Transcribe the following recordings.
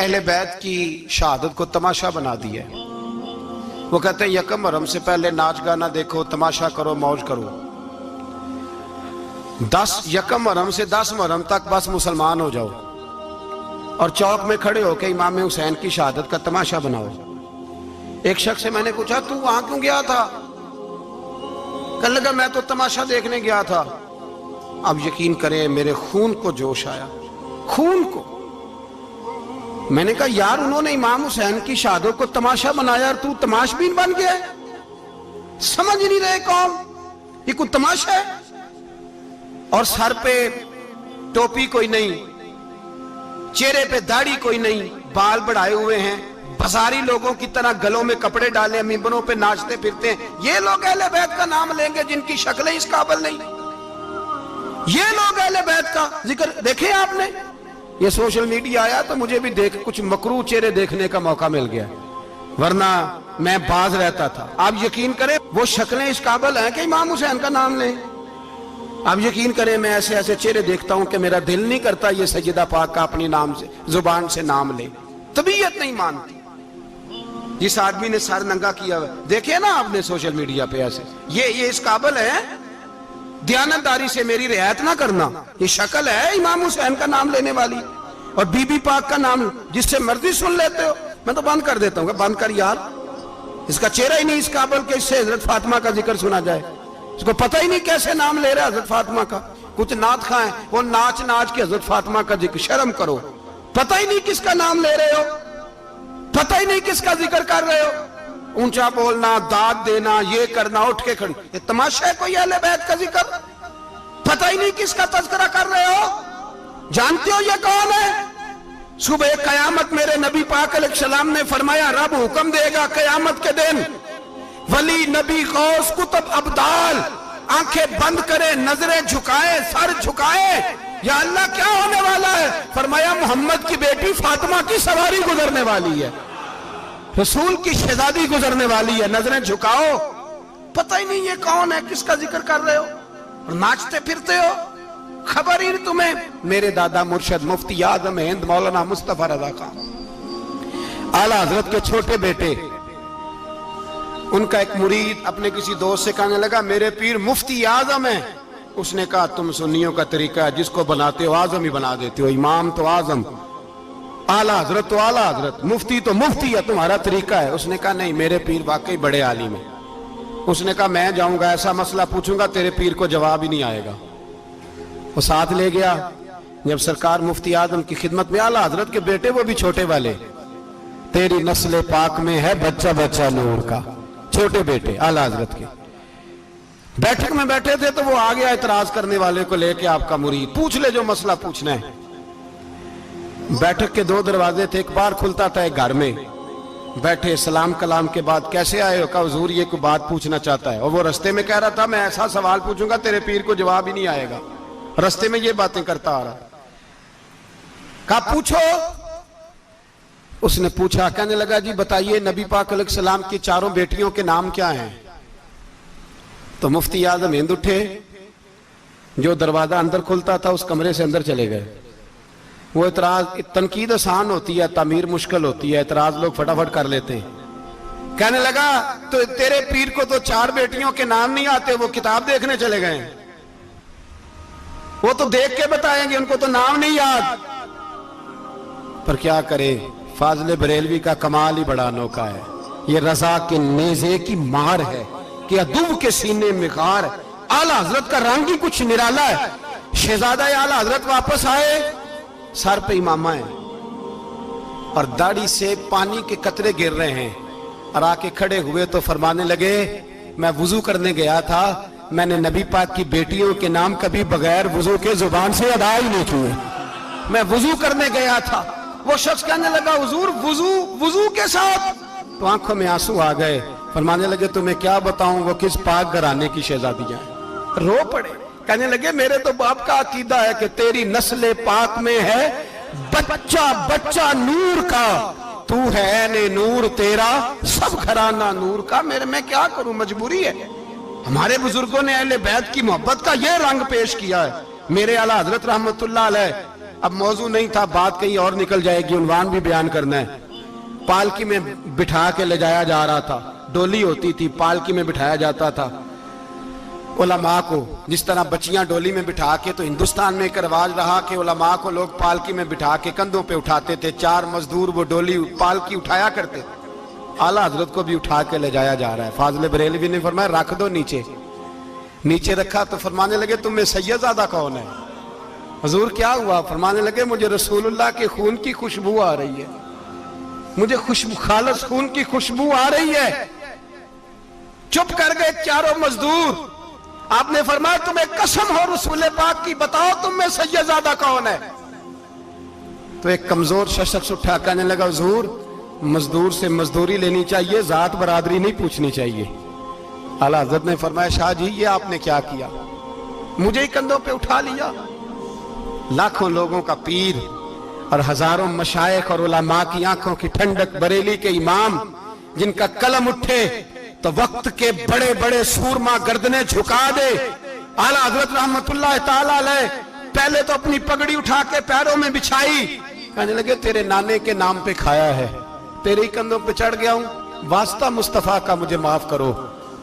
اہل بیت کی شہادت کو تماشا بنا دیا ہے۔ وہ کہتے ہیں یکم محرم سے پہلے ناچ گانا دیکھو، تماشا کرو، موج کرو، 10 یکم محرم سے 10 محرم تک بس مسلمان ہو جاؤ اور چوک میں کھڑے ہو کے امام حسین کی شہادت کا تماشا بناؤ۔ ایک شخص سے میں نے پوچھا تو وہاں کیوں گیا تھا؟ کہنے لگا میں تو تماشا دیکھنے گیا تھا۔ اب یقین کریں میرے خون کو جوش آیا، خون کو۔ میں نے کہا یار انہوں نے امام حسین کی شہادت کو تماشا بنایا اور تو تماش بین بن گیا ہے؟ سمجھ نہیں رہے قوم یہ کوئی تماشا ہے؟ اور سر پہ ٹوپی کوئی نہیں، چہرے پہ داڑھی کوئی نہیں، بال بڑھائے ہوئے ہیں، بازاری لوگوں کی طرح گلوں میں کپڑے ڈالے، ممبروں پہ ناچتے پھرتے ہیں۔ یہ لوگ اہل بیت کا نام لیں گے جن کی شکلیں اس قابل نہیں؟ یہ لوگ اہل بیت کا ذکر دیکھیں آپ نے؟ یہ سوشل میڈیا آیا تو مجھے بھی کچھ مکروہ چہرے دیکھنے کا موقع مل گیا، ورنہ میں باز رہتا تھا۔ آپ یقین کریں وہ شکلیں اس قابل ہیں کہ امام حسین کا نام لیں؟ آپ یقین کریں میں ایسے ایسے چہرے دیکھتا ہوں کہ میرا دل نہیں کرتا یہ سیدہ پاک کا اپنی نام سے زبان سے نام لے، طبیعت نہیں مانتی۔ جس آدمی نے سر ننگا کیا دیکھے نا آپ نے سوشل میڈیا پہ، ایسے یہ اس قابل ہے دیانتداری سے میری رعایت نہ کرنا؟ یہ شکل ہے امام حسین کا نام لینے والی؟ اور بی بی پاک کا نام جس سے مرضی سن لیتے ہو؟ میں تو بند کر دیتا ہوں کہ بند کر یار، اس کا چہرہ ہی نہیں اس قابل کہ اس سے حضرت فاطمہ کا ذکر سنا جائے۔ اس کو پتہ ہی نہیں کیسے نام لے رہا ہے حضرت فاطمہ کا۔ کچھ نعت خواہیں وہ ناچ ناچ کے حضرت فاطمہ کا ذکر، شرم کرو۔ پتہ ہی نہیں کس کا نام لے رہے ہو، پتہ ہی نہیں کس کا ذکر کر رہے ہو، اونچا بولنا، داد دینا، یہ کرنا، اٹھ کے کھڑی، یہ تماشا ہے کوئی اہل بیت کا ذکر؟ پتہ ہی نہیں کس کا تذکرہ کر رہے ہو؟ جانتے ہو یہ کون ہے؟ صبح قیامت میرے نبی پاک علیہ السلام نے فرمایا رب حکم دے گا قیامت کے دن، ولی، نبی، غوث، کتب، ابدال آنکھیں بند کرے، نظریں جھکائے، سر جھکائے، یا اللہ کیا ہونے والا ہے؟ فرمایا محمد کی بیٹی فاطمہ کی سواری گزرنے والی ہے، رسول کی شہزادی گزرنے والی ہے، نظریں جھکاؤ۔ پتہ ہی نہیں یہ کون ہے، کس کا ذکر کر رہے ہو اور ناچتے پھرتے ہو، خبر ہی تمہیں۔ میرے دادا مرشد مفتی اعظم ہند مولانا مصطفیٰ رضا خان اعلیٰ حضرت کے چھوٹے بیٹے، ان کا ایک مرید اپنے کسی دوست سے کہنے لگا میرے پیر مفتی اعظم ہیں۔ اس نے کہا تم سنیوں کا طریقہ ہے جس کو بناتے ہو اعظم ہی بنا دیتے ہو، امام تو اعظم، اعلیٰ حضرت تو اعلیٰ حضرت، مفتی تو مفتی ہے، تمہارا طریقہ ہے۔ اس نے کہا نہیں میرے پیر واقعی بڑے عالم ہیں۔ اس نے کہا میں جاؤں گا ایسا مسئلہ پوچھوں گا تیرے پیر کو جواب ہی نہیں آئے گا۔ وہ ساتھ لے گیا، جب سرکار مفتی اعظم کی خدمت میں، اعلیٰ حضرت کے بیٹے وہ بھی چھوٹے والے، تیری نسل پاک میں ہے بچہ بچہ نور کا، چھوٹے بیٹے اعلیٰ حضرت کے بیٹھک میں بیٹھے تھے تو وہ آ گیا اعتراض کرنے والے کو لے کے، آپ کا مرید پوچھ لے جو مسئلہ پوچھنا ہے۔ بیٹھک کے 2 دروازے تھے، ایک بار کھلتا تھا ایک گھر میں بیٹھے، سلام کلام کے بعد کیسے آئے ہو؟ کہا حضور یہ کوئی بات پوچھنا چاہتا ہے، اور وہ رستے میں کہہ رہا تھا میں ایسا سوال پوچھوں گا تیرے پیر کو جواب ہی نہیں آئے گا، رستے میں یہ باتیں کرتا آ رہا۔ کہا پوچھو۔ اس نے پوچھا، کہنے لگا جی بتائیے نبی پاک علیہ السلام کی 4 بیٹیوں کے نام کیا ہیں؟ تو مفتی اعظم ہند اٹھے، جو دروازہ اندر کھلتا تھا اس کمرے سے اندر چلے گئے۔ وہ اعتراض، تنقید آسان ہوتی ہے، تعمیر مشکل ہوتی ہے، اعتراض لوگ فٹافٹ کر لیتے ہیں۔ کہنے لگا تو تیرے پیر کو تو 4 بیٹیوں کے نام نہیں آتے، وہ کتاب دیکھنے چلے گئے ہیں، وہ تو دیکھ کے بتائیں گے، ان کو تو نام نہیں یاد۔ پر کیا کرے، فاضل بریلوی کا کمال ہی بڑا انوکھا ہے، یہ رضا کے نیزے کی مار ہے کہ عدو کے سینے میں غار۔ اعلیٰ حضرت کا رنگ ہی کچھ نرالا ہے۔ شہزادہ اعلیٰ حضرت واپس آئے، سر پہ امامہ ہے اور داڑھی سے پانی کے قطرے گر رہے ہیں، اور آ کے کھڑے ہوئے تو فرمانے لگے میں وضو کرنے گیا تھا، میں نے نبی پاک کی بیٹیوں کے نام کبھی بغیر وضو کے زبان سے ادا ہی نہیں کیے، میں وضو کرنے گیا تھا۔ وہ شخص کہنے لگا حضور وضو کے ساتھ؟ تو آنکھوں میں آنسو آ گئے، فرمانے لگے تمہیں کیا بتاؤں وہ کس پاک گھرانے کی شہزادیاں ہیں۔ رو پڑے، کہنے لگے میرے تو باپ کا عقیدہ ہے کہ تیری نسل پاک میں ہے بچہ بچہ نور کا، تو ہے نے نور تیرا سب گھرانہ نور کا۔ میں کیا کروں، مجبوری ہے۔ ہمارے بزرگوں نے اہل بیت کی محبت کا یہ رنگ پیش کیا ہے۔ میرے اعلیٰ حضرت رحمت اللہ علیہ اب موضوع نہیں تھا, بات کہیں اور نکل جائے گی, عنوان بھی بیان کرنا ہے. پالکی میں بٹھا کے لے جایا جا رہا تھا, ڈولی ہوتی تھی, پالکی میں بٹھایا جاتا تھا علماء کو. جس طرح بچیاں ڈولی میں بٹھا کے, تو ہندوستان میں ایک رواج رہا کہ علماء کو لوگ پالکی میں بٹھا کے کندھوں پہ اٹھاتے تھے, 4 مزدور وہ ڈولی پالکی اٹھایا کرتے. اعلیٰ حضرت کو بھی اٹھا کے لے جایا جا رہا ہے. فاضل بریلوی نے فرمایا رکھ دو نیچے. نیچے رکھا تو فرمانے لگے تم میں سید زادہ کون ہے؟ حضور کیا ہوا؟ فرمانے لگے مجھے رسول اللہ کے خون کی خوشبو آ رہی ہے, مجھے خالص خون کی خوشبو آ رہی ہے. چپ کر گئے چاروں مزدور. آپ نے فرمایا تمہیں قسم ہو رسول پاک کی, بتاؤ تم میں سید زادہ کون ہے؟ تو ایک کمزور شخص اٹھا کہنے لگا حضور مزدور سے مزدوری لینی چاہیے, ذات برادری نہیں پوچھنی چاہیے. اعلیٰ حضرت نے فرمایا شاہ جی یہ آپ نے کیا کیا, مجھے ہی کندھوں پہ اٹھا لیا. لاکھوں لوگوں کا پیر اور ہزاروں مشائخ اور علماء کی آنکھوں کی ٹھنڈک, بریلی کے امام جن کا قلم اٹھے تو وقت کے بڑے بڑے سورما گردنیں جھکا دے. اعلیٰ حضرت رحمت اللہ تعالی علیہ پہلے تو اپنی پگڑی اٹھا کے پیروں میں بچھائی, کہنے لگے تیرے نانے کے نام پہ کھایا ہے, تیرے ہی کندھوں پہ چڑھ گیا ہوں, واسطہ مصطفیٰ کا مجھے معاف کرو.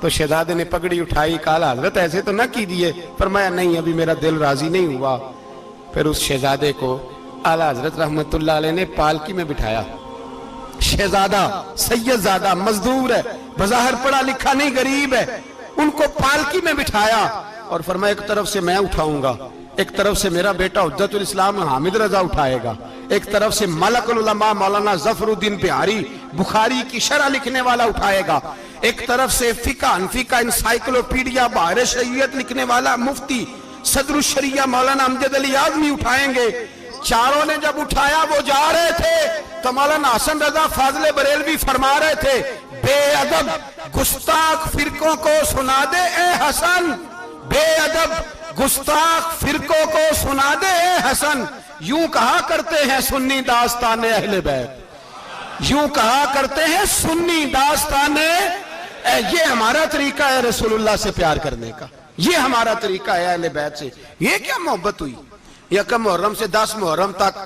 تو شہزادے نے پگڑی اٹھائی, کہا اعلیٰ حضرت ایسے تو نہ کیجیے. فرمایا نہیں ابھی میرا دل راضی نہیں ہوا. پھر اس شہزادے کو اعلیٰ حضرت رحمت اللہ علیہ نے پالکی میں بٹھایا. شہزادہ سید زادہ مزدور ہے, بظاہر پڑھا لکھا نہیں, غریب ہے, ان کو پالکی میں بٹھایا اور فرمایا ایک طرف سے میں اٹھاؤں گا, ایک طرف سے میرا بیٹا حجت الاسلام حامد رضا اٹھائے گا, ایک طرف سے ملک العلماء مولانا ظفر الدین بہاری بخاری کی شرح لکھنے والا اٹھائے گا, ایک طرف سے فقہ حنفی کا انسائیکلوپیڈیا بحر شریعت لکھنے والا مفتی صدر الشریعہ مولانا امجد علی اعظمی اٹھائیں گے. چاروں نے جب اٹھایا وہ جا رہے تھے تو مولانا حسن رضا فاضل بریلوی فرما رہے تھے بے ادب گستاخ فرقوں کو سنا دے اے حسن, بے ادب گستاخ فرقوں کو سنا دے اے حسن. یوں کہا کرتے ہیں سنی داستان اہل بیت, یوں کہا کرتے ہیں سنی داستان. یہ ہمارا طریقہ ہے رسول اللہ سے پیار کرنے کا, یہ ہمارا طریقہ ہے اہل بیت سے. یہ کیا محبت ہوئی؟ یکم محرم سے 10 محرم تک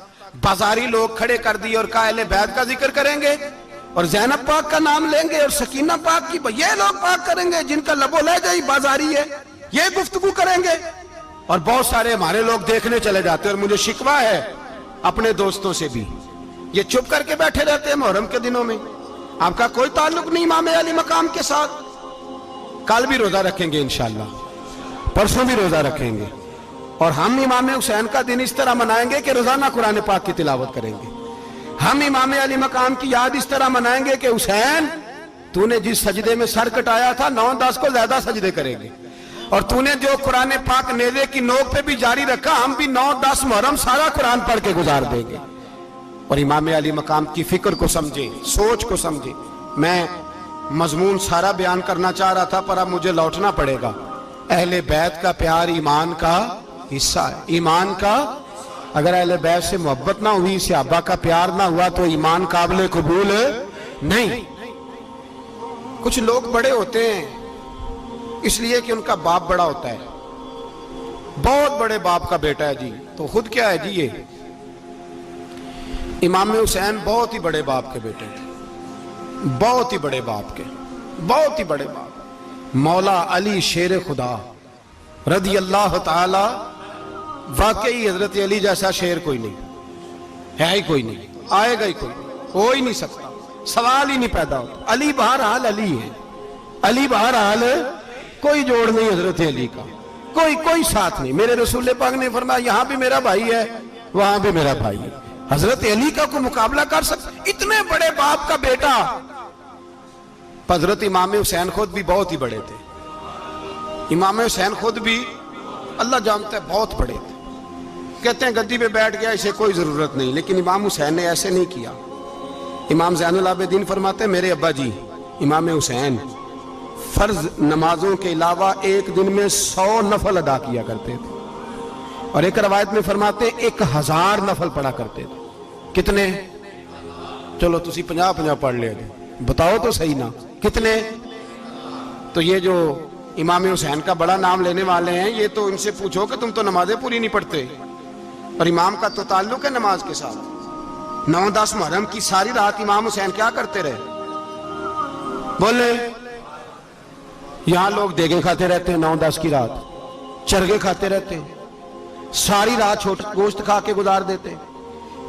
بازاری لوگ کھڑے کر دی اور کہا اہل بیت کا ذکر کریں گے اور زینب پاک کا نام لیں گے اور سکینہ پاک کی, یہ لوگ پاک کریں گے جن کا لب و لہجہ ہی بازاری ہے, یہ گفتگو کریں گے. اور بہت سارے ہمارے لوگ دیکھنے چلے جاتے ہیں, اور مجھے شکوہ ہے اپنے دوستوں سے بھی, یہ چپ کر کے بیٹھے رہتے ہیں محرم کے دنوں میں. آپ کا کوئی تعلق نہیں امام علی مقام کے ساتھ. کل بھی روزہ رکھیں گے انشاءاللہ, پرسوں بھی روزہ رکھیں گے, اور ہم امام حسین کا دن اس طرح منائیں گے کہ روزانہ قرآن پاک کی تلاوت کریں گے. ہم امام علی مقام کی یاد اس طرح منائیں گے کہ حسین تو نے جس سجدے میں سر کٹایا تھا 9-10 کو زیادہ سجدے کریں گے, اور تو نے جو قرآن پاک نیزے کی نوک پہ بھی جاری رکھا, ہم بھی 9-10 محرم سارا قرآن پڑھ کے گزار دیں گے. اور امام علی مقام کی فکر کو سمجھے, سوچ کو سمجھے. میں مضمون سارا بیان کرنا چاہ رہا تھا پر اب مجھے لوٹنا پڑے گا. اہل بیت کا پیار ایمان کا حصہ ہے, ایمان کا. اگر اہل بیت سے محبت نہ ہوئی, صحابہ کا پیار نہ ہوا, تو ایمان قابل قبول نہیں. کچھ لوگ بڑے ہوتے ہیں اس لیے کہ ان کا باپ بڑا ہوتا ہے, بہت بڑے باپ کا بیٹا ہے جی, تو خود کیا ہے جی, یہ امام حسین بہت ہی بڑے باپ کے بیٹے تھے, بہت ہی بڑے باپ کے, بہت ہی بڑے باپ. مولا علی شیر خدا رضی اللہ تعالی, واقعی حضرت علی جیسا شیر کوئی نہیں ہے, ہی کوئی نہیں, آئے گا ہی کوئی, ہو ہی نہیں سکتا, سوال ہی نہیں پیدا ہوتا. علی بہرحال علی ہے, علی بہرحال کوئی جوڑ نہیں حضرت علی کا, کوئی ساتھ نہیں. میرے رسول پاک نے فرمایا یہاں بھی میرا بھائی ہے, وہاں بھی میرا بھائی ہے. حضرت علی کا کوئی مقابلہ کر سکتا؟ اتنے بڑے باپ کا بیٹا. حضرت امام حسین خود بھی بہت ہی بڑے تھے, امام حسین خود بھی اللہ جانتا ہے بہت بڑے تھے. کہتے ہیں گدی پہ بیٹھ گیا اسے کوئی ضرورت نہیں, لیکن امام حسین نے ایسے نہیں کیا. امام زین العابدین فرماتے ہیں میرے ابا جی امام حسین فرض نمازوں کے علاوہ ایک دن میں 100 نفل ادا کیا کرتے تھے, اور ایک روایت میں فرماتے ہیں 1000 نفل پڑھا کرتے تھے. کتنے؟ چلو تسی 50 پڑھ لے, بتاؤ تو صحیح نا کتنے. تو یہ جو امام حسین کا بڑا نام لینے والے ہیں, یہ تو ان سے پوچھو کہ تم تو نمازیں پوری نہیں پڑھتے. اور امام کا تو تعلق ہے نماز کے ساتھ۔ 9-10 محرم کی ساری رات امام حسین کیا کرتے رہے؟ بولے یہاں لوگ دیگیں کھاتے رہتے ہیں 9-10 کی رات، چرگے کھاتے رہتے ہیں، ساری رات گوشت کھا کے گزار دیتے۔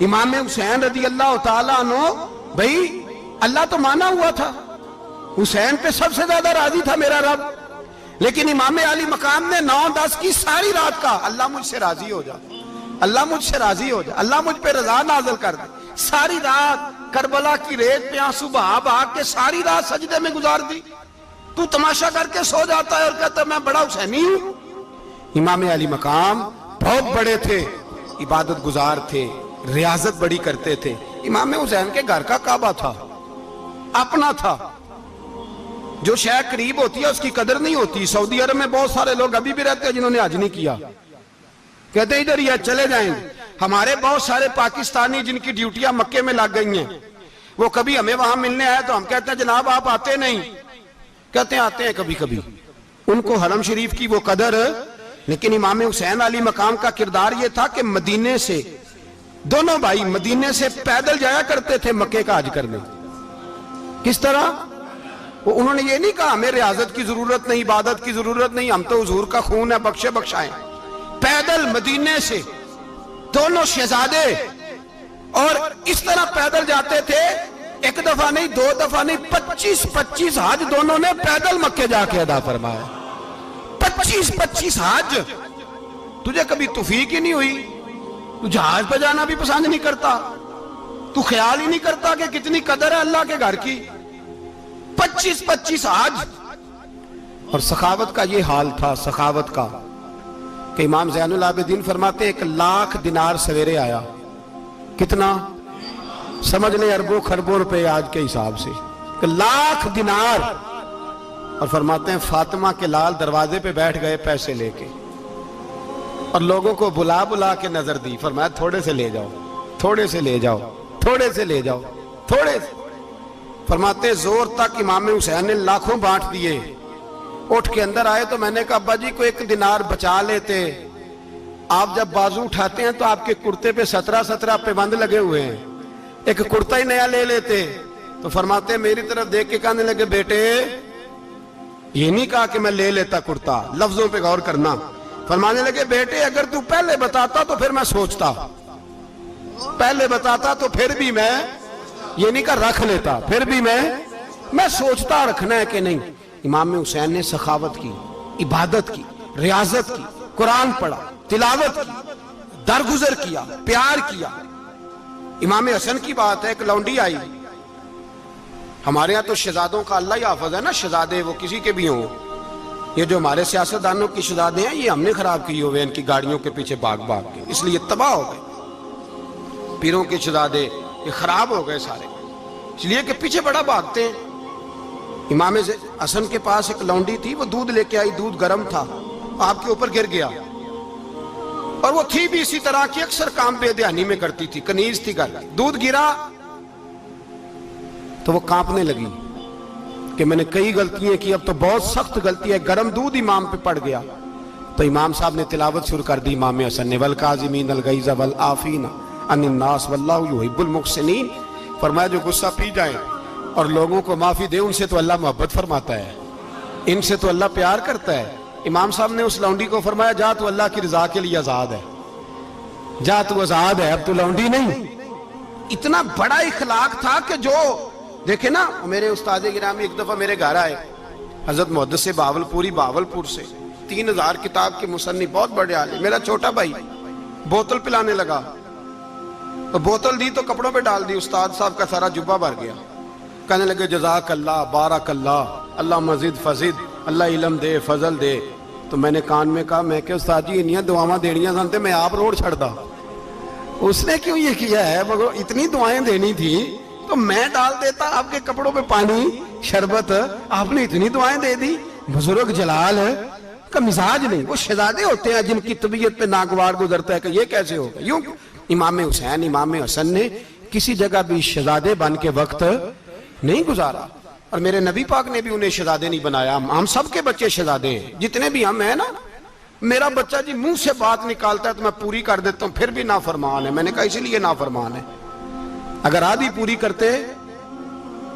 امام حسین رضی اللہ تعالیٰ عنہ، بھئی اللہ تو مانا ہوا تھا، حسین پہ سب سے زیادہ راضی تھا میرا رب، لیکن امام علی مقام نے 9-10 کی ساری رات کا اللہ مجھ سے راضی ہو جا، اللہ مجھ سے راضی ہو جا، اللہ مجھ پہ رضا نازل کر دے۔ ساری رات کربلا کی ریت پہ آنسو بہا بہا کے ساری رات سجدے میں گزار دی۔ تو تماشا کر کے سو جاتا ہے اور کہتا ہے میں بڑا حسینی ہوں۔ امام علی مقام بہت بڑے تھے، عبادت گزار تھے، ریاضت بڑی کرتے تھے۔ امام حسین کے گھر کا کعبہ تھا، اپنا تھا، جو شے قریب ہوتی ہے اس کی قدر نہیں ہوتی۔ سعودی عرب میں بہت سارے لوگ ابھی بھی رہتے ہیں جنہوں نے حج نہیں کیا، کہتے ہیں ادھر ہی چلے جائیں گے۔ ہمارے بہت سارے پاکستانی جن کی ڈیوٹیاں مکے میں لگ گئی ہیں، وہ کبھی ہمیں وہاں ملنے آئے تو ہم کہتے ہیں جناب آپ آتے نہیں، کہتے ہیں آتے ہیں کبھی کبھی۔ ان کو حرم شریف کی وہ قدر، لیکن امام حسین علی مقام کا کردار یہ تھا کہ مدینے سے دونوں بھائی مدینے سے پیدل جایا کرتے تھے مکے کا حج کرنے۔ کس طرح؟ انہوں نے یہ نہیں کہا ہمیں ریاضت کی ضرورت نہیں، عبادت کی ضرورت نہیں، ہم تو حضور کا خون ہے، بخشے بخشائیں۔ پیدل مدینے سے دونوں شہزادے اور اس طرح پیدل جاتے تھے، ایک دفعہ نہیں، 2 دفعہ نہیں، 25 حج دونوں نے پیدل مکے جا کے ادا فرمایا۔ 25 حج۔ تجھے کبھی توفیق ہی نہیں ہوئی؟ تو جہاز پہ جانا بھی پسند نہیں کرتا، تو خیال ہی نہیں کرتا کہ کتنی قدر ہے اللہ کے گھر کی۔ 25 حج۔ اور سخاوت کا یہ حال تھا، سخاوت کا، کہ امام زین العابدین فرماتے 1,00,000 دینار سویرے آیا۔ کتنا؟ سمجھ لیں اربوں خربوں روپے آج کے حساب سے، 1,00,000 دینار۔ اور فرماتے ہیں فاطمہ کے لال دروازے پہ بیٹھ گئے پیسے لے کے، اور لوگوں کو بلا بلا کے نظر دی، فرمایا تھوڑے سے لے جاؤ، تھوڑے سے لے جاؤ، تھوڑے سے لے جاؤ، تھوڑے سے۔ فرماتے زور تک امام حسین نے لاکھوں بانٹ دیے۔ اٹھ کے اندر آئے تو میں نے کہا ابا جی کو 1 دینار بچا لیتے، آپ جب بازو اٹھاتے ہیں تو آپ کے کرتے پہ 17 پہ بند لگے ہوئے ہیں، ایک کرتا ہی نیا لے لیتے۔ تو فرماتے میری طرف دیکھ کے کہنے لگے بیٹے یہ نہیں کہا کہ میں لے لیتا کرتا، لفظوں پہ غور کرنا۔ فرمانے لگے بیٹے اگر تو پہلے بتاتا تو پھر میں سوچتا، پہلے بتاتا تو پھر بھی میں یہ نہیں کہا رکھ لیتا، پھر بھی میں سوچتا رکھنا ہے کہ نہیں۔ امام حسین نے سخاوت کی، عبادت کی، ریاضت کی، قرآن پڑھا، تلاوت کی، درگزر کیا، پیار کیا۔ امام حسن کی بات ہے، ایک لونڈی آئی، ہمارے ہاں تو شہزادوں کا اللہ ہی حافظ ہے نا، شہزادے وہ کسی کے بھی ہوں، یہ جو ہمارے سیاستدانوں کی شہزادے ہیں یہ ہم نے خراب کیے ہوئے ان کی گاڑیوں کے پیچھے بھاگ بھاگ کے، اس لیے تباہ ہو گئے۔ پیروں کے شہزادے یہ خراب ہو گئے سارے، اس لیے کہ پیچھے بڑا بھاگتے ہیں۔ امام حسن کے پاس ایک لونڈی تھی، وہ دودھ لے کے آئی، دودھ گرم تھا، آپ کے اوپر گر گیا، اور وہ تھی بھی اسی طرح کی، اکثر کام بے دھیانی میں کرتی تھی، کنیز تھی گھر، دودھ گرا تو وہ کانپنے لگی کہ میں نے کئی غلطیاں کی، اب تو بہت سخت غلطی ہے، گرم دودھ امام پہ پڑ گیا۔ تو امام صاحب نے تلاوت شروع کر دی امام حسن نے، والکاظمین الغیظ والعافین عن الناس واللہ یحب المحسنین۔ فرمایا جو غصہ پی جائیں اور لوگوں کو معافی دے، ان سے تو اللہ محبت فرماتا ہے، ان سے تو اللہ پیار کرتا ہے۔ امام صاحب نے اس لونڈی کو فرمایا جا تو اللہ کی رضا کے لیے آزاد ہے، جا تو آزاد ہے، اب تو لونڈی نہیں۔ اتنا بڑا اخلاق تھا کہ جو دیکھیں نا، میرے استاد گرامی ایک دفعہ میرے گھر آئے، حضرت محدث بہاولپوری، بہاولپور سے، 3000 کتاب کے مصنف، بہت بڑے عالم، میرا چھوٹا بھائی بوتل پلانے لگا، تو بوتل دی تو کپڑوں پہ ڈال دی، استاد صاحب کا سارا جبہ بھر گیا، کہنے لگے جزاک اللہ، بارک اللہ، اللہ مزید فزید، اللہ علم دے، فضل دے۔ تو میں نے کان میں کہا، میں کہ استاد جی انیاں دعاواں دینیاں سنتے میں آپ روڑ چھڑ دا، اس نے کیوں یہ کیا ہے، مگر اتنی دعائیں دینی تھی تو میں ڈال دیتا آپ کے کپڑوں پہ پانی شربت، آپ نے اتنی دعائیں دے دی۔ بزرگ جلال کا مزاج نہیں، وہ شہزادے ہوتے ہیں جن کی طبیعت پہ ناگوار گزرتا ہے کہ یہ کیسے ہوگا۔ یوں امام حسین، امام حسن نے کسی جگہ بھی شہزادے بن کے وقت نہیں گزارا، اور میرے نبی پاک نے بھی انہیں شہزادے نہیں بنایا۔ ہم سب کے بچے شہزادے ہیں، جتنے بھی ہم ہیں نا، میرا بچہ جی منہ سے بات نکالتا ہے تو میں پوری کر دیتا ہوں، پھر بھی نافرمان ہے۔ میں نے کہا اسی لیے نافرمان ہے، اگر آدھی پوری کرتے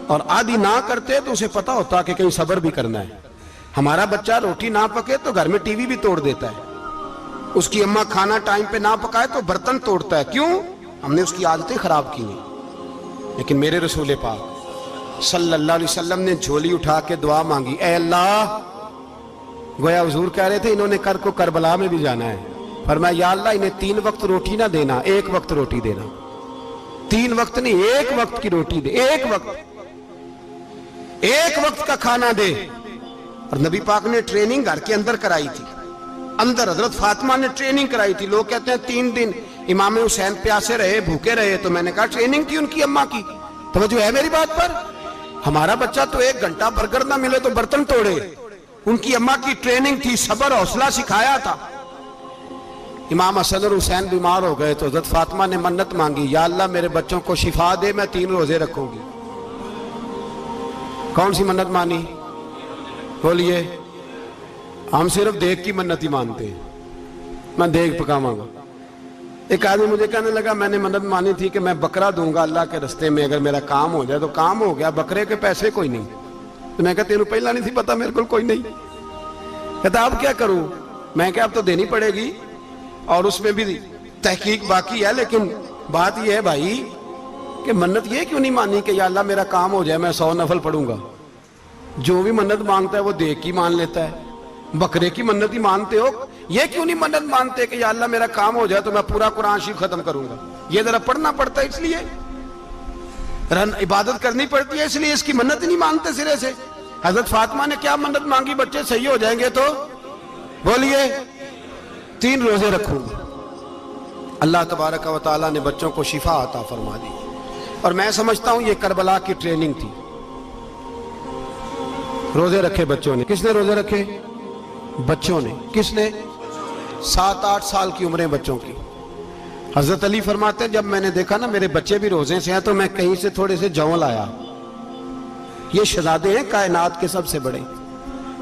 اور آدھی نہ کرتے تو اسے پتا ہوتا کہ کہیں صبر بھی کرنا ہے۔ ہمارا بچہ روٹی نہ پکے تو گھر میں ٹی وی بھی توڑ دیتا ہے، اس کی اماں کھانا ٹائم پہ نہ پکائے تو برتن توڑتا ہے۔ کیوں؟ ہم نے اس کی عادتیں خراب کی ہیں۔ لیکن میرے رسول پاک صلی اللہ علیہ وسلم نے جھولی اٹھا کے دعا مانگی، اے اللہ، گویا حضور کہہ رہے تھے انہوں نے کر کو کربلا میں بھی جانا ہے، فرمایا یا اللہ انہیں 3 وقت روٹی نہ دینا، 1 وقت روٹی دینا، 3 وقت نہیں، 1 وقت کی روٹی دے، 1 وقت کا کھانا دے۔ اور نبی پاک نے ٹریننگ گھر کے اندر کرائی تھی، اندر حضرت فاطمہ نے ٹریننگ کرائی تھی۔ لوگ کہتے ہیں 3 دن امام حسین پیاسے رہے، بھوکے رہے، تو میں نے کہا ٹریننگ تھی ان کی اماں کی۔ توجہ ہے میری بات پر؟ ہمارا بچہ تو 1 گھنٹہ برگر نہ ملے تو برتن توڑے، ان کی اماں کی ٹریننگ تھی، صبر حوصلہ سکھایا تھا۔ امام حسن اور حسین بیمار ہو گئے تو حضرت فاطمہ نے منت مانگی، یا اللہ میرے بچوں کو شفا دے، میں 3 روزے رکھوں گی۔ کون سی منت مانی؟ بولیے۔ ہم صرف دیکھ کی منت ہی مانتے ہیں، میں دیکھ پکاواں گا۔ ایک آدمی مجھے کہنے لگا میں نے منت مانی تھی کہ میں بکرا دوں گا اللہ کے رستے میں، اگر میرا کام ہو جائے تو کام ہو گیا، بکرے کے پیسے کوئی نہیں۔ تو میں کہا تینوں پہلا نہیں تھی پتا، میرے کو کوئی نہیں۔ کہتا اب کیا کروں؟ میں کہا اب تو دینی پڑے گی، اور اس میں بھی تحقیق باقی ہے، لیکن بات یہ ہے بھائی کہ منت یہ کیوں نہیں مانی کہ یا اللہ میرا کام ہو جائے میں 100 نفل پڑھوں گا؟ جو بھی منت مانگتا ہے وہ دیکھ کی مان لیتا ہے، بکرے کی منت ہی مانتے ہو، یہ کیوں نہیں منت مانتے کہ یا اللہ میرا کام ہو جائے تو میں پورا قرآن شریف ختم کروں گا؟ یہ ذرا پڑھنا پڑتا ہے، اس لیے عبادت کرنی پڑتی ہے، اس لیے اس کی منت ہی نہیں مانتے سرے سے۔ حضرت فاطمہ نے کیا منت مانگی؟ بچے صحیح ہو جائیں گے تو بولیے 3 روزے رکھوں گا۔ اللہ تبارک و تعالیٰ نے بچوں کو شفا عطا فرما دی، اور میں سمجھتا ہوں یہ کربلا کی ٹریننگ تھی۔ روزے رکھے بچوں نے، کس نے روزے رکھے؟ بچوں نے۔ کس نے؟ 7-8 سال کی عمریں بچوں کی۔ حضرت علی فرماتے ہیں جب میں نے دیکھا نا میرے بچے بھی روزے سے ہیں تو میں کہیں سے تھوڑے سے جوں لایا، یہ شہزادے ہیں کائنات کے سب سے بڑے۔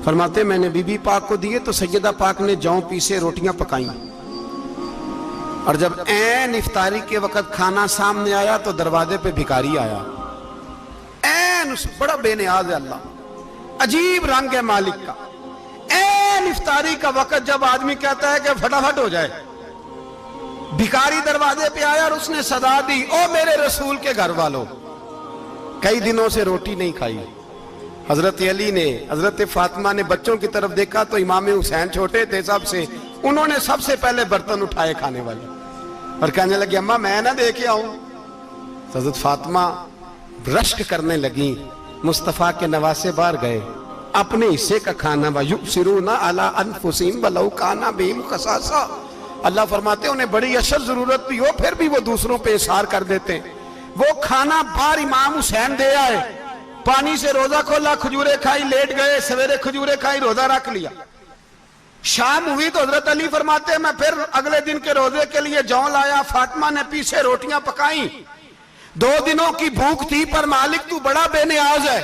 فرماتے ہیں میں نے بی بی پاک کو دیے تو سیدہ پاک نے جوں پیسے روٹیاں پکائیں، اور جب عین افطاری کے وقت کھانا سامنے آیا تو دروازے پہ بھکاری آیا، عین بڑا بے نیاز ہے اللہ، عجیب رنگ ہے مالک کا۔ عین افطاری کا وقت جب آدمی کہتا ہے کہ فٹافٹ ہو جائے، بھکاری دروازے پہ آیا اور اس نے صدا دی، او میرے رسول کے گھر والوں، کئی دنوں سے روٹی نہیں کھائی۔ حضرت علی نے، حضرت فاطمہ نے بچوں کی طرف دیکھا تو امام حسین چھوٹے تھے سب سے، انہوں نے سب سے پہلے برتن اٹھائے کھانے والے، اور کہنے لگی اماں میں نہ دے کے آؤں؟ حضرت فاطمہ رشک کرنے لگی، مصطفیٰ کے نواسے باہر گئے، اپنے حصے کا کھانا وَيُؤْثِرُونَ عَلَىٰ أَنفُسِهِمْ وَلَوْ كَانَ بِهِمْ خَصَاصَةٌ، اللہ فرماتے ہیں انہیں بڑی اشد ضرورت بھی ہو پھر بھی وہ دوسروں پہ اثار کر دیتے ہیں۔ وہ کھانا باہر امام حسین دے آئے، پانی سے روزہ کھولا، کھجورے کھائی، لیٹ گئے، سویرے کھجورے کھائی، روزہ رکھ لیا۔ شام ہوئی تو حضرت علی فرماتے ہیں میں پھر اگلے دن کے روزے کے لیے جوں لایا، فاطمہ نے پیچھے روٹیاں پکائیں، 2 دنوں کی بھوک تھی پر مالک تو بڑا بے نیاز ہے۔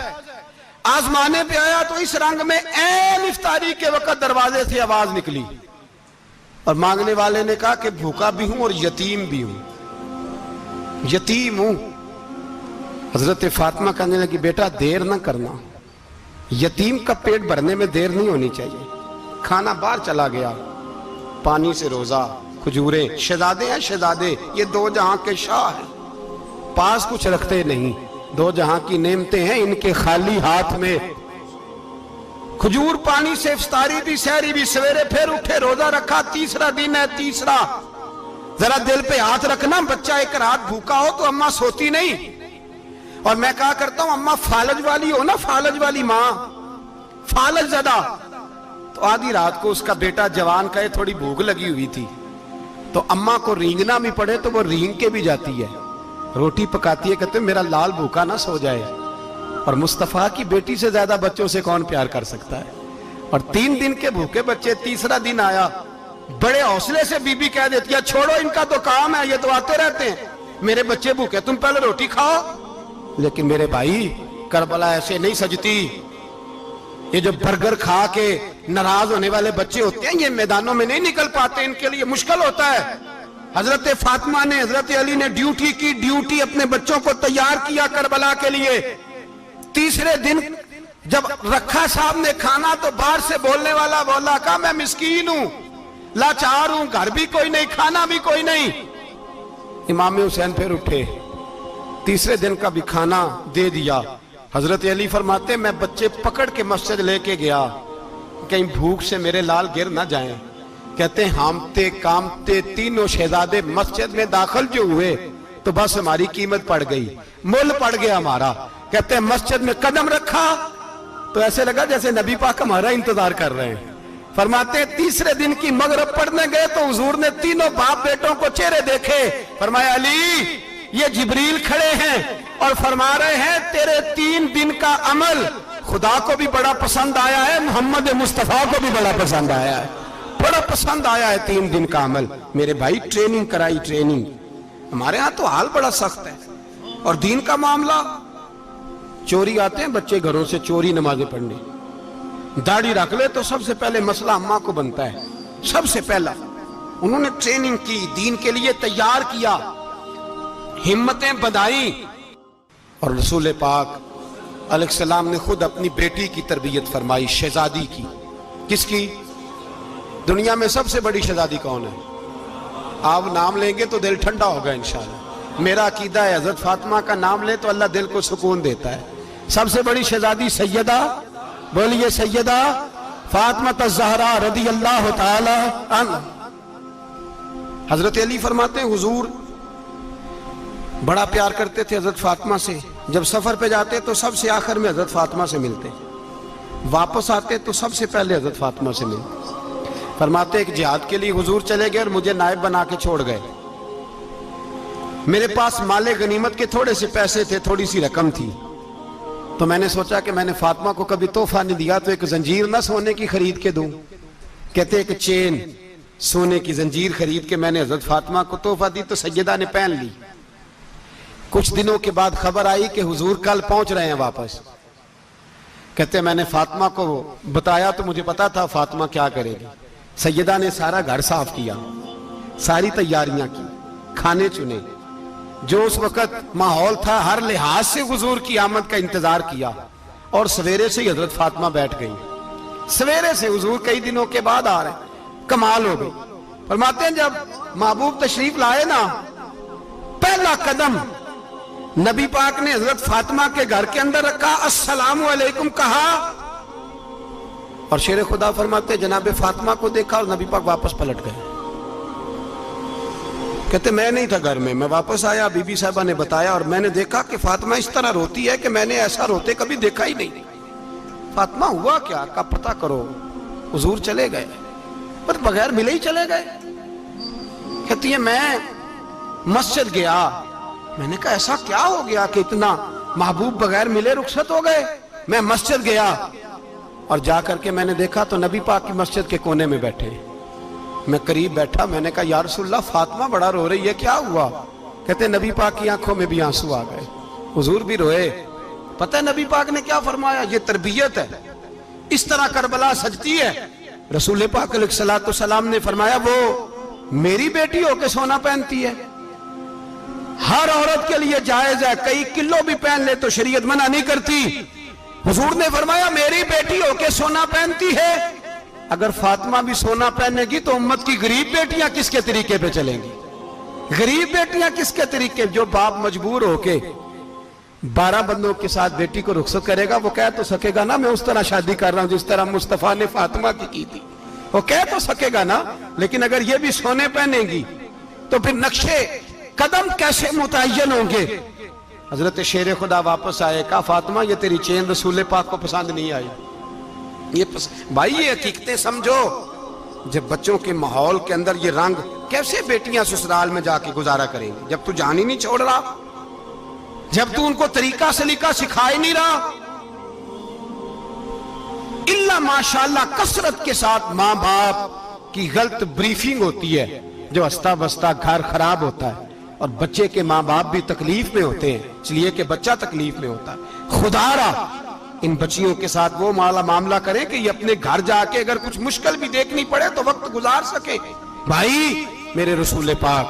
آزمانے پہ آیا تو اس رنگ میں عین افطاری کے وقت دروازے سے آواز نکلی، اور مانگنے والے نے کہا کہ بھوکا بھی ہوں اور یتیم بھی ہوں، یتیم ہوں۔ حضرت فاطمہ کہنے لگی بیٹا دیر نہ کرنا، یتیم کا پیٹ بھرنے میں دیر نہیں ہونی چاہیے۔ کھانا باہر چلا گیا، پانی سے روزہ، کھجورے، شہزادے ہیں شہزادے، یہ 2 جہاں کے شاہ ہیں، پاس کچھ رکھتے نہیں، 2 جہاں کی نعمتیں ہیں ان کے خالی ہاتھ میں۔ کھجور پانی سے افطاری بھی، سحری بھی، سویرے پھر اٹھے، روزہ رکھا، 3را دن ہے، 3را۔ ذرا دل پہ ہاتھ رکھنا، بچہ ایک رات بھوکا ہو تو اماں سوتی نہیں، اور میں کہا کرتا ہوں اماں فالج والی ہو نا، فالج والی ماں، فالج زدہ، تو آدھی رات کو اس کا بیٹا جوان کہے تھوڑی بھوک لگی ہوئی تھی، تو اماں کو رینگنا بھی پڑے تو وہ رینگ کے بھی جاتی ہے، روٹی پکاتی ہے، کہتے ہیں میرا لال بھوکا نہ سو جائے۔ اور مصطفیٰ کی بیٹی سے زیادہ بچوں سے کون پیار کر سکتا ہے؟ اور 3 دن کے بھوکے بچے، 3را دن آیا، بڑے حوصلے سے بی بی کہہ دیتی ہے چھوڑو ان کا تو کام ہے، یہ تو آتے رہتے ہیں، میرے بچے بھوکے، تم پہلے روٹی کھاؤ۔ لیکن میرے بھائی کربلا ایسے نہیں سجتی، یہ جو برگر کھا کے ناراض ہونے والے بچے ہوتے ہیں یہ میدانوں میں نہیں نکل پاتے، ان کے لیے مشکل ہوتا ہے۔ حضرت فاطمہ نے، حضرت علی نے ڈیوٹی کی، ڈیوٹی اپنے بچوں کو تیار کیا کربلا کے لیے۔ تیسرے دن جب رکھا صاحب نے کھانا تو باہر سے بولنے والا بولا کہا میں مسکین ہوں، لاچار ہوں، گھر بھی کوئی نہیں، کھانا بھی کوئی نہیں۔ امام حسین پھر اٹھے، تیسرے دن کا بھی کھانا دے دیا۔ حضرت علی فرماتے میں بچے پکڑ کے مسجد لے کے گیا، کہیں بھوک سے میرے لال گر نہ جائیں۔ کہتے ہیں ہامتے کامتے تینوں شہزادے مسجد میں داخل جو ہوئے تو بس ہماری قیمت پڑ گئی، مول پڑ گیا ہمارا۔ کہتے ہیں مسجد میں قدم رکھا تو ایسے لگا جیسے نبی پاک ہمارا انتظار کر رہے ہیں۔ فرماتے ہیں تیسرے دن کی مغرب پڑھنے گئے تو حضور نے تینوں باپ بیٹوں کو چہرے دیکھے، فرمایا علی یہ جبریل کھڑے ہیں اور فرما رہے ہیں تیرے 3 دن کا عمل خدا کو بھی بڑا پسند آیا ہے، محمد مصطفیٰ کو بھی بڑا پسند آیا ہے، بڑا پسند آیا ہے 3 دن کا عمل۔ میرے بھائی ٹریننگ کرائی، ٹریننگ۔ ہمارے ہاں تو حال بڑا سخت ہے، اور دین کا معاملہ چوری آتے ہیں بچے گھروں سے چوری نمازیں پڑھنے، داڑھی رکھ لے تو سب سے پہلے مسئلہ اماں کو بنتا ہے، سب سے پہلا۔ انہوں نے ٹریننگ کی، دین کے لیے تیار کیا، ہمتیں بدھائیں، اور رسول پاک علیہ السلام نے خود اپنی بیٹی کی تربیت فرمائی، شہزادی کی۔ کس کی؟ دنیا میں سب سے بڑی شہزادی کون ہے؟ آپ نام لیں گے تو دل ٹھنڈا ہوگا انشاءاللہ۔ میرا عقیدہ ہے حضرت فاطمہ کا نام لے تو اللہ دل کو سکون دیتا ہے۔ سب سے بڑی شہزادی سیدہ، بولیے سیدہ فاطمہ الزہرا رضی اللہ تعالی عنہ۔ حضرت علی فرماتے ہیں حضور بڑا پیار کرتے تھے حضرت فاطمہ سے، جب سفر پہ جاتے تو سب سے آخر میں حضرت فاطمہ سے ملتے، واپس آتے تو سب سے پہلے حضرت فاطمہ سے ملتے۔ فرماتے ایک جہاد کے لیے حضور چلے گئے اور مجھے نائب بنا کے چھوڑ گئے، میرے پاس مال غنیمت کے تھوڑے سے پیسے تھے، تھوڑی سی رقم تھی، تو میں نے سوچا کہ میں نے فاطمہ کو کبھی تحفہ نہیں دیا تو ایک زنجیر نہ سونے کی خرید کے دوں۔ کہتے ایک چین سونے کی زنجیر خرید کے میں نے حضرت فاطمہ کو تحفہ دی تو سیدہ نے پہن لی۔ کچھ دنوں کے بعد خبر آئی کہ حضور کل پہنچ رہے ہیں واپس۔ کہتے میں نے فاطمہ کو بتایا تو مجھے پتا تھا فاطمہ کیا کرے گی۔ سیدہ نے سارا گھر صاف کیا، ساری تیاریاں کی، کھانے چنے، جو اس وقت ماحول تھا ہر لحاظ سے حضور کی آمد کا انتظار کیا، اور سویرے سے ہی حضرت فاطمہ بیٹھ گئی۔ سویرے سے حضور کئی دنوں کے بعد آ رہے ہیں، کمال ہو گئی۔ فرماتے ہیں جب محبوب تشریف لائے نا، پہلا قدم نبی پاک نے حضرت فاطمہ کے گھر کے اندر رکھا، السلام علیکم کہا، اور شیر خدا فرماتے جناب فاطمہ کو دیکھا اور نبی پاک واپس پلٹ گئے۔ کہتے میں نہیں تھا گھر میں واپس آیا، بی بی صاحبہ نے بتایا اور میں نے دیکھا کہ فاطمہ اس طرح روتی ہے کہ میں نے ایسا روتے کبھی دیکھا ہی نہیں۔ فاطمہ ہوا کیا کا پتہ کرو۔ حضور چلے گئے پر بغیر ملے ہی چلے گئے۔ کہتی ہے میں مسجد گیا، میں نے کہا ایسا کیا ہو گیا کہ اتنا محبوب بغیر ملے رخصت ہو گئے۔ میں مسجد گیا اور جا کر کے میں نے دیکھا تو نبی پاک کی مسجد کے کونے میں بیٹھے۔ میں قریب بیٹھا، میں نے کہا یا رسول اللہ فاطمہ بڑا رو رہی ہے، کیا ہوا؟ کہتے نبی پاک کی آنکھوں میں بھی آنسو آ گئے، حضور بھی روئے۔ پتہ ہے نبی پاک نے کیا فرمایا؟ یہ تربیت ہے، اس طرح کربلا سجتی ہے۔ رسول پاک علیہ السلام نے فرمایا وہ میری بیٹی ہو کے سونا پہنتی ہے، ہر عورت کے لیے جائز ہے، کئی کلو بھی پہن لے تو شریعت منع نہیں کرتی۔ حضور نے فرمایا میری بیٹی ہو کے سونا پہنتی ہے، اگر فاطمہ بھی سونا پہنے گی تو امت کی غریب بیٹیاں کس کے طریقے پہ چلیں گی؟ غریب بیٹیاں کس کے طریقے؟ جو باپ مجبور ہو کے 12 بندوں کے ساتھ بیٹی کو رخصت کرے گا وہ کہہ تو سکے گا نا میں اس طرح شادی کر رہا ہوں جس طرح مصطفیٰ نے فاطمہ کی تھی، وہ کہہ تو سکے گا نا، لیکن اگر یہ بھی سونے پہنے گی تو پھر نقشے قدم کیسے متعین ہوں گے؟ حضرت شیر خدا واپس آئے، کہا فاطمہ یہ تیری چین رسول پاک کو پسند نہیں آئی۔ بھائی یہ حقیقتیں سمجھو، جب بچوں کے ماحول کے اندر یہ رنگ، کیسے بیٹیاں سسرال میں جا کے گزارا کریں گی جب تو جان ہی نہیں چھوڑ رہا، جب تو ان کو طریقہ سلیقہ سکھا ہی نہیں رہا؟ اللہ ماشاءاللہ کثرت کے ساتھ ماں باپ کی غلط بریفنگ ہوتی ہے، جو ہستا بستا گھر خراب ہوتا ہے، اور بچے کے ماں باپ بھی تکلیف میں ہوتے ہیں، اس لیے کہ بچہ تکلیف میں ہوتا ہے۔ خدا را ان بچیوں کے ساتھ وہ معاملہ کریں کہ یہ اپنے گھر جا کے اگر کچھ مشکل بھی دیکھنی پڑے تو وقت گزار سکے. بھائی میرے رسول پاک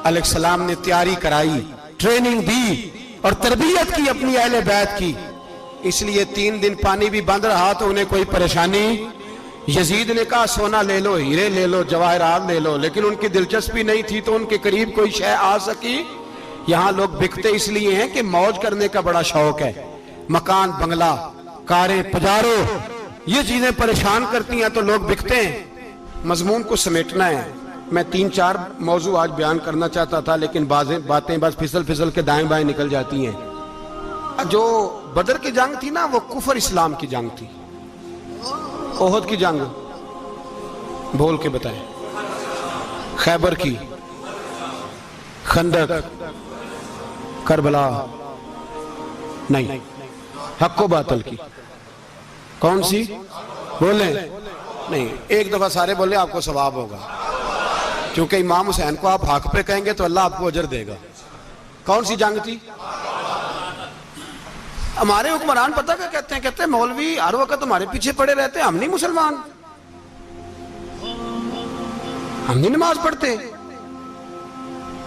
علیہ السلام نے تیاری کرائی، ٹریننگ دی اور تربیت کی اپنی اہل بیت کی، اس لیے 3 دن پانی بھی بند رہا تو انہیں کوئی پریشانی. یزید نے کہا سونا لے لو، ہیرے لے لو، جواہرات لے لو، لیکن ان کی دلچسپی نہیں تھی تو ان کے قریب کوئی شے آ سکی. یہاں لوگ بکتے اس لیے ہیں کہ موج کرنے کا بڑا شوق ہے، مکان بنگلہ کاریں پجارو یہ چیزیں پریشان کرتی ہیں تو لوگ بکتے ہیں. مضمون کو سمیٹنا ہے. میں 3-4 موضوع آج بیان کرنا چاہتا تھا لیکن باتیں بس پھسل کے دائیں بائیں نکل جاتی ہیں. جو بدر کی جنگ تھی نا وہ کفر اسلام کی جنگ تھی. احد کی جنگ بول کے بتائیں. خیبر کی، خندق، کربلا نہیں، حق و باطل کی. کون سی بولیں؟ نہیں، ایک دفعہ سارے بولیں آپ کو ثواب ہوگا، کیونکہ امام حسین کو آپ حق پہ کہیں گے تو اللہ آپ کو اجر دے گا. کون سی جنگ تھی؟ ہمارے حکمران پتہ کیا کہتے ہیں مولوی ہر وقت ہمارے پیچھے پڑے رہتے ہیں، ہم نہیں مسلمان، ہم نہیں نماز پڑھتے.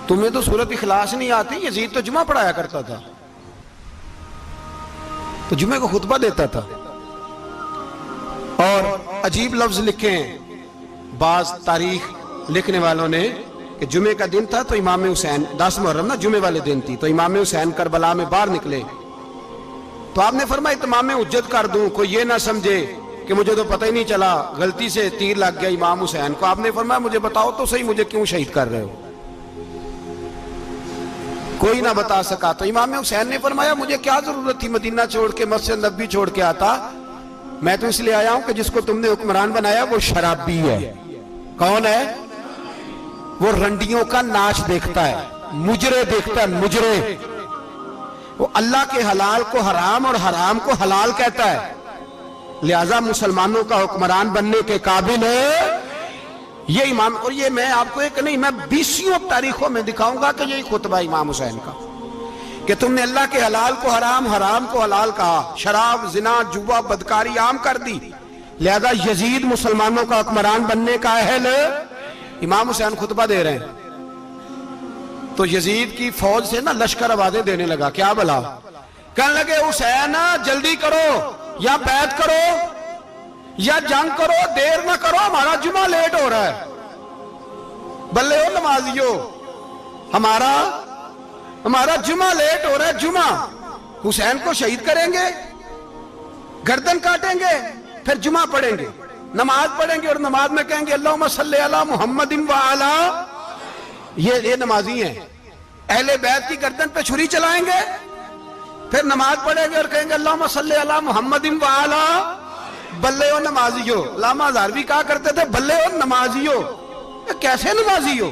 تمہیں تو سورۃ اخلاص نہیں آتی. یزید تو جمعہ پڑھایا کرتا تھا، تو جمعے کو خطبہ دیتا تھا. اور عجیب لفظ لکھے ہیں بعض تاریخ لکھنے والوں نے کہ جمعے کا دن تھا تو امام حسین 10 محرم نا جمعے والے دن تھی، تو امام حسین کربلا میں باہر نکلے تو آپ نے فرمایا اتمام حجت کر دوں، کوئی یہ نہ سمجھے کہ مجھے تو پتہ ہی نہیں چلا غلطی سے تیر لگ گیا امام حسین کو. آپ نے فرمایا مجھے بتاؤ تو صحیح مجھے کیوں شہید کر رہے ہو؟ کوئی نہ بتا سکا. تو امام حسین نے فرمایا مجھے کیا ضرورت تھی مدینہ چھوڑ کے مسجد نبوی چھوڑ کے آتا، میں تو اس لیے آیا ہوں کہ جس کو تم نے حکمران بنایا وہ شرابی ہے. کون ہے؟ وہ رنڈیوں کا ناچ دیکھتا ہے، مجرے دیکھتا ہے، مجرے. وہ اللہ کے حلال کو حرام اور حرام کو حلال کہتا ہے، لہذا مسلمانوں کا حکمران بننے کے قابل ہے یہ امام. اور یہ میں آپ کو ایک نہیں، میں 20 تاریخوں میں دکھاؤں گا کہ یہی خطبہ امام حسین کا کہ تم نے اللہ کے حلال کو حرام، حرام کو حلال کہا، شراب، زنا، جوا، بدکاری عام کر دی، لہذا یزید مسلمانوں کا حکمران بننے کا اہل. امام حسین خطبہ دے رہے ہیں تو یزید کی فوج سے نا لشکر آوازیں دینے لگا. کیا بلا؟ کہنے لگے حسین جلدی کرو، یا بیعت کرو یا جنگ کرو، دیر نہ کرو، ہمارا جمعہ لیٹ ہو رہا ہے. بلے ہو نمازیو، ہمارا جمعہ لیٹ ہو رہا ہے. جمعہ حسین کو شہید کریں گے، گردن کاٹیں گے، پھر جمعہ پڑھیں گے، نماز پڑھیں گے اور نماز میں کہیں گے اللہم صلی علی محمد وعلا. یہ نمازی ہیں. اہل بیت کی گردن پہ چھری چلائیں گے، پھر نماز پڑھیں گے اور کہیں گے اللہم صلی علی محمد وعلا. بلے ہو نمازیو. علامہ ہزاروی کہا کرتے تھے بلے ہو نمازیو. کیسے نمازیو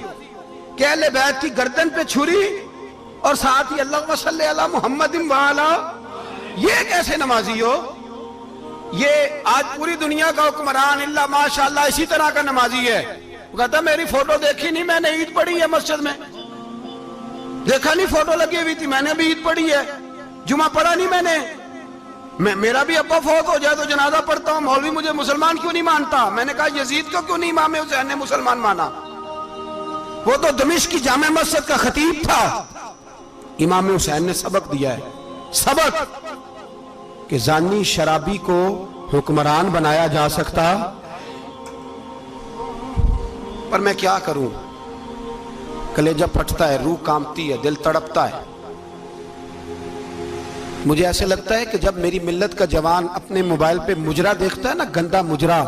کہ اہل بیت کی گردن پہ چھری اور ساتھ ہی اللہم صلی علی محمد وعلا؟ یہ کیسے نمازی ہو؟ یہ آج پوری دنیا کا حکمران اللہ ماشاءاللہ اسی طرح کا نمازی ہے. وہ کہتا میری فوٹو دیکھی نہیں، میں نے عید پڑھی ہے مسجد میں، دیکھا نہیں فوٹو لگی ہوئی تھی، میں نے بھی عید پڑھی ہے، جمعہ پڑھا نہیں میں نے. میرا بھی ابا فوت ہو جائے تو جنازہ پڑھتا ہوں، مولوی مجھے مسلمان کیوں نہیں مانتا؟ میں نے کہا یزید کو کیوں نہیں امام حسین نے مسلمان مانا؟ وہ تو دمشق کی جامع مسجد کا خطیب تھا. امام حسین نے سبق دیا ہے، سبق کہ زانی شرابی کو حکمران بنایا جا سکتا. پر میں کیا کروں، کلیجہ پھٹتا ہے، روح کانپتی ہے، دل تڑپتا ہے. مجھے ایسے لگتا ہے کہ جب میری ملت کا جوان اپنے موبائل پہ مجرا دیکھتا ہے نا، گندا مجرا،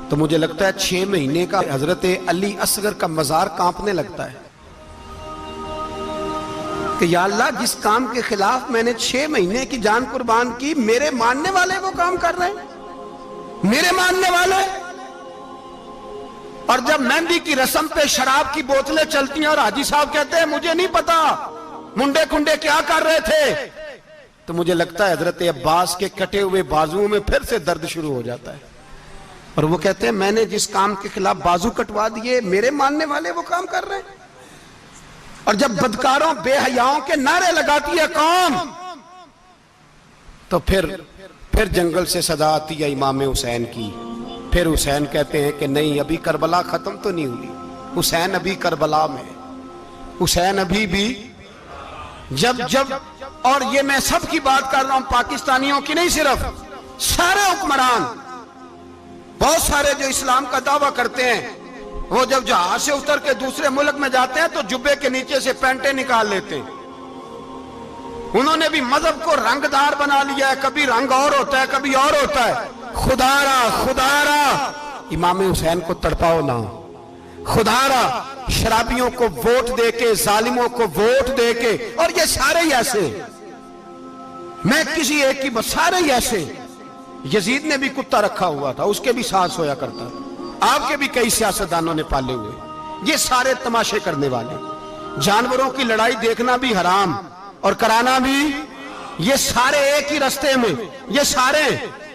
تو مجھے لگتا ہے 6 مہینے کا حضرت علی اصغر کا مزار کانپنے لگتا ہے کہ یا اللہ جس کام کے خلاف میں نے 6 مہینے کی جان قربان کی، میرے ماننے والے وہ کام کر رہے ہیں، میرے ماننے والے. اور جب مہندی کی رسم پہ شراب کی بوتلیں چلتی ہیں اور حاجی صاحب کہتے ہیں مجھے نہیں پتا منڈے کنڈے کیا کر رہے تھے، تو مجھے لگتا ہے حضرت عباس کے کٹے ہوئے بازوؤں میں پھر سے درد شروع ہو جاتا ہے. اور وہ کہتے ہیں میں نے جس کام کے خلاف بازو کٹوا دیے، میرے ماننے والے وہ کام کر رہے ہیں. اور جب بدکاروں بے حیاؤں کے نعرے لگاتی ہے قوم تو پھر جنگل سے صدا آتی ہے امام حسین کی. پھر حسین کہتے ہیں کہ نہیں، ابھی کربلا ختم تو نہیں ہوئی، حسین ابھی کربلا میں، حسین ابھی بھی جب اور یہ میں سب کی بات کر رہا ہوں، پاکستانیوں کی نہیں، صرف سارے حکمران، بہت سارے جو اسلام کا دعویٰ کرتے ہیں، وہ جب جہاز سے اتر کے دوسرے ملک میں جاتے ہیں تو جبے کے نیچے سے پینٹیں نکال لیتے ہیں. انہوں نے بھی مذہب کو رنگ دار بنا لیا ہے، کبھی رنگ اور ہوتا ہے کبھی اور ہوتا ہے. خدا را امام حسین کو تڑپاؤ نہ، خدا را شرابیوں کو ووٹ دے کے، ظالموں کو ووٹ دے کے، اور یہ سارے ہی ایسے، میں کسی ایک کی بس، سارے ہی ایسے. یزید نے بھی کتا رکھا ہوا تھا، اس کے بھی ساتھ سویا کرتا تھا، آپ کے بھی کئی سیاستدانوں نے پالے ہوئے. یہ سارے تماشے کرنے والے، جانوروں کی لڑائی دیکھنا بھی حرام اور کرانا بھی، یہ سارے ایک ہی رستے میں، یہ سارے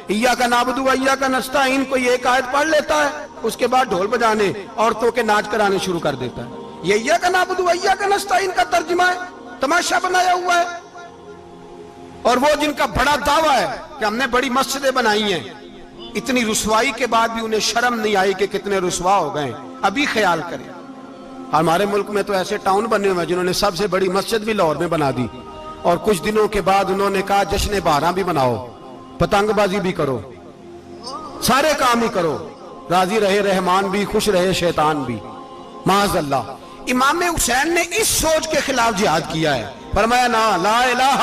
ایاک نعبد و ایاک نستعین کو یہ ایک آیت پڑھ لیتا ہے، اس کے بعد ڈھول بجانے، عورتوں کے ناچ کرانے شروع کر دیتا ہے. یہ ایاک نعبد و ایاک نستعین کا ترجمہ ہے، تماشا بنایا ہوا ہے. اور وہ جن کا بڑا دعویٰ ہے کہ ہم نے بڑی مسجدیں بنائی ہیں، اتنی رسوائی کے بعد بھی انہیں شرم نہیں آئی کہ کتنے رسوا ہو گئے. ابھی خیال کریں، ہمارے ملک میں تو ایسے ٹاؤن بنے ہوئے ہیں جنہوں نے سب سے بڑی مسجد بھی لاہور میں بنا دی، اور کچھ دنوں کے بعد انہوں نے کہا جشن بہاراں بھی بناؤ، پتنگ بازی بھی کرو، سارے کام ہی کرو، راضی رہے رحمان بھی، خوش رہے شیطان بھی. معاذ اللہ. امام حسین نے اس سوچ کے خلاف جہاد کیا ہے، فرمایا نا لا الہ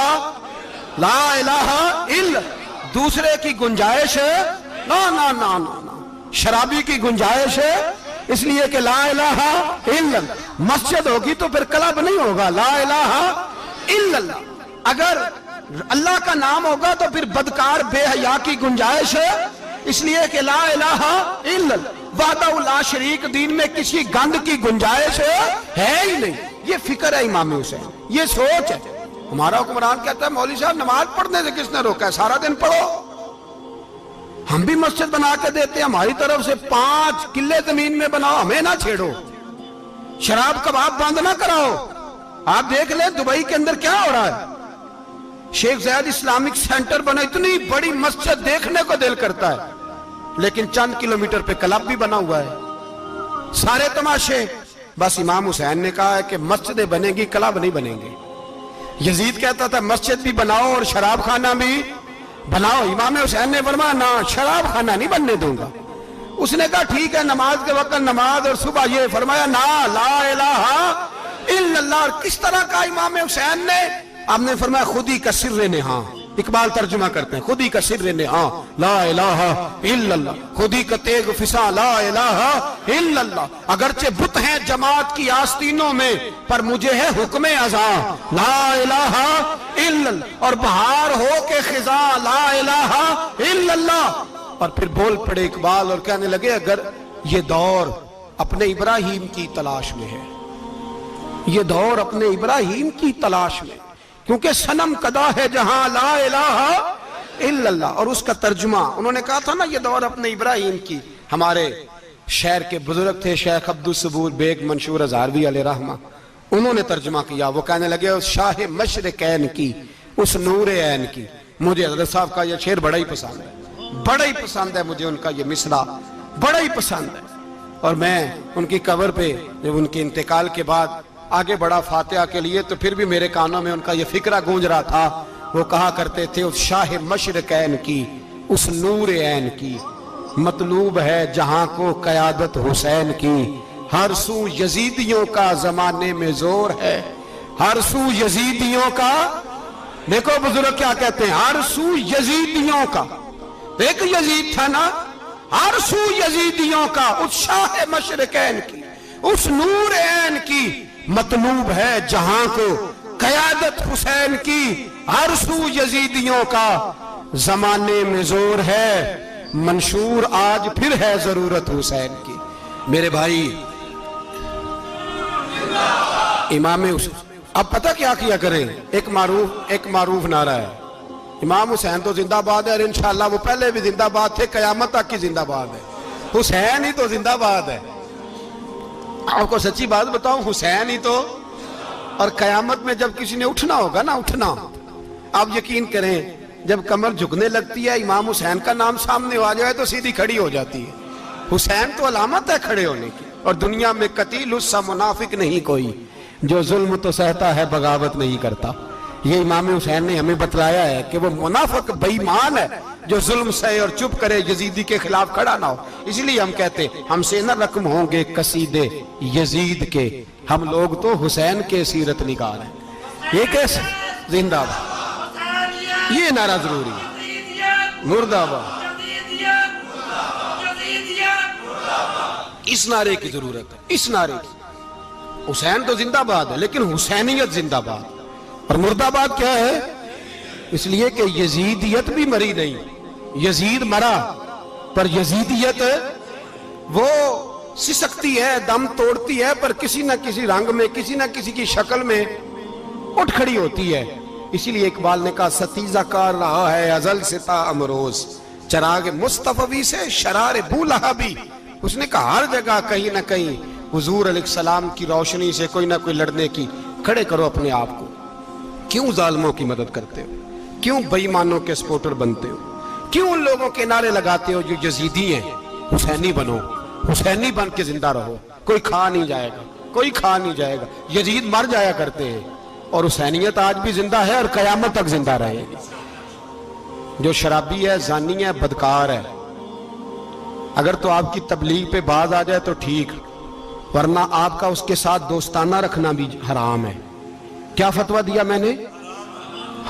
الا، دوسرے کی گنجائش ہے نا، شرابی کی گنجائش ہے، اس لیے کہ لا الہ الا، مسجد ہوگی تو پھر کلب نہیں ہوگا. لا الہ الا اللہ، اگر اللہ کا نام ہوگا تو پھر بدکار بے حیا کی گنجائش ہے، اس لیے کہ لا الہ الا اللہ، وحدہ لا شریک، دین میں کسی گند کی گنجائش ہے ہی نہیں. یہ فکر ہے امام حسین، یہ سوچ ہے. ہمارا حکمران کہتا ہے مولوی صاحب نماز پڑھنے سے کس نے روکا ہے، سارا دن پڑھو. ہم بھی مسجد بنا کے دیتے ہیں، ہماری طرف سے 5 کلے زمین میں بناؤ، ہمیں نہ چھیڑو. شراب کباب بند نہ کراؤ. آپ دیکھ لیں دبئی کے اندر کیا ہو رہا ہے، شیخ زید اسلامک سینٹر بنا، اتنی بڑی مسجد دیکھنے کو دل کرتا ہے، لیکن چند کلومیٹر پہ کلب بھی بنا ہوا ہے، سارے تماشے. بس امام حسین نے کہا ہے کہ مسجدیں بنیں گی، کلب نہیں بنیں گے. یزید کہتا تھا مسجد بھی بناؤ اور شراب خانہ بھی بناؤ. امام حسین نے فرمایا نہ، شراب خانہ نہیں بننے دوں گا. اس نے کہا ٹھیک ہے، نماز کے وقت نماز اور صبح یہ. فرمایا نہ، لا الہ الا اللہ. کس طرح کا امام حسین نے؟ آپ نے فرمایا خود ہی کا سر نہاں. اقبال ترجمہ کرتے ہیں، خود ہی کا سر نہاں لا الہ الا اللہ، خود ہی کا تیغ فساں لا الہ الا اللہ. اگرچہ بت ہیں جماعت کی آستینوں میں، پر مجھے ہے حکم ازاں لا الہ الا اللہ. اور بہار ہو کے خزاں لا الہ الا اللہ. اور پھر بول پڑے اقبال اور کہنے لگے اگر یہ دور اپنے ابراہیم کی تلاش میں ہے، یہ دور اپنے ابراہیم کی تلاش میں، کیونکہ صنم کدا ہے جہاں لا الہ الا اللہ. اور اس کا ترجمہ انہوں نے کہا تھا نا یہ دور اپنے ابراہیم کی. ہمارے شہر کے بزرگ تھے شیخ عبدالصبور بیگ منشور ہزاروی علیہ رحمہ، انہوں نے ترجمہ کیا. وہ کہنے لگے اس شاہ مشرقین کی، اس نور عین کی. مجھے حضرت صاحب کا یہ شعر بڑا ہی پسند ہے، بڑا ہی پسند ہے مجھے، ان کا یہ مصرع بڑا ہی پسند ہے. اور میں ان کی قبر پہ جب ان کے انتقال کے بعد آگے بڑھا فاتحہ کے لیے تو پھر بھی میرے کانوں میں ان کا یہ فکرہ گونج رہا تھا. وہ کہا کرتے تھے اس شاہ مشرقین کی، اس نور عین کی، مطلوب ہے جہاں کو قیادت حسین کی. ہر سو یزیدیوں کا زمانے میں زور ہے، ہر سو یزیدیوں کا. دیکھو بزرگ کیا کہتے ہیں، ہر سو یزیدیوں کا. ایک یزید تھا نا، ہر سو یزیدیوں کا، اس شاہ مشرقین کی، اس نور عین کی. مطلوب ہے جہاں کو قیادت حسین کی. ہر سو یزیدیوں کا زمانے میں زور ہے، منشور آج پھر ہے ضرورت حسین کی. میرے بھائی امام حسین، اب پتہ کیا کیا کریں، ایک معروف نعرہ ہے، امام حسین تو زندہ باد ہے، اور انشاءاللہ وہ پہلے بھی زندہ باد تھے، قیامت تک کی زندہ باد ہے. حسین ہی تو زندہ باد ہے. آپ کو سچی بات بتاؤں، حسین ہی تو. اور قیامت میں جب کسی نے اٹھنا ہوگا نا، اٹھنا، آپ یقین کریں جب کمر جھکنے لگتی ہے امام حسین کا نام سامنے آ جائے تو سیدھی کھڑی ہو جاتی ہے. حسین تو علامت ہے کھڑے ہونے کی. اور دنیا میں قتیل اس سا منافق نہیں کوئی جو ظلم تو سہتا ہے بغاوت نہیں کرتا. یہ امام حسین نے ہمیں بتلایا ہے کہ وہ منافق بے ایمان ہے جو ظلم سہے اور چپ کرے، یزیدی کے خلاف کھڑا نہ ہو. اس لیے ہم کہتے ہم سے نہ رقم ہوں گے قصیدے یزید کے، ہم لوگ تو حسین کے سیرت نگار ہیں. یہ کیسے زندہ باد، یہ نعرہ ضروری ہے. مرد آباد، اس نعرے کی ضرورت ہے. اس نعرے کی حسین تو زندہ باد ہے لیکن حسینیت زندہ باد. اور مرد آباد کیا ہے؟ اس لیے کہ یزیدیت بھی مری نہیں. یزید مرا پر یزیدیت وہ سسکتی ہے، دم توڑتی ہے، پر کسی نہ کسی رنگ میں، کسی نہ کسی کی شکل میں اٹھ کھڑی ہوتی ہے. اسی لیے اقبال نے کہا ستیزہ کار رہا ہے ازل سے تا امروز، چراغ مصطفی سے شرار بولہا بھی. اس نے کہا ہر جگہ کہیں نہ کہیں حضور علیہ السلام کی روشنی سے کوئی نہ کوئی لڑنے کی. کھڑے کرو اپنے آپ کو. کیوں ظالموں کی مدد کرتے ہو؟ کیوں بے ایمانوں کے سپورٹر بنتے ہو؟ کیوں ان لوگوں کے نعرے لگاتے ہو جو یزیدی ہیں؟ حسینی بنو، حسینی بن کے زندہ رہو. کوئی کھا نہیں جائے گا، کوئی کھا نہیں جائے گا. یزید مر جایا کرتے ہیں اور حسینیت آج بھی زندہ ہے اور قیامت تک زندہ رہے گی. جو شرابی ہے، زانی ہے، بدکار ہے، اگر تو آپ کی تبلیغ پہ باز آ جائے تو ٹھیک، ورنہ آپ کا اس کے ساتھ دوستانہ رکھنا بھی حرام ہے. کیا فتویٰ دیا میں نے؟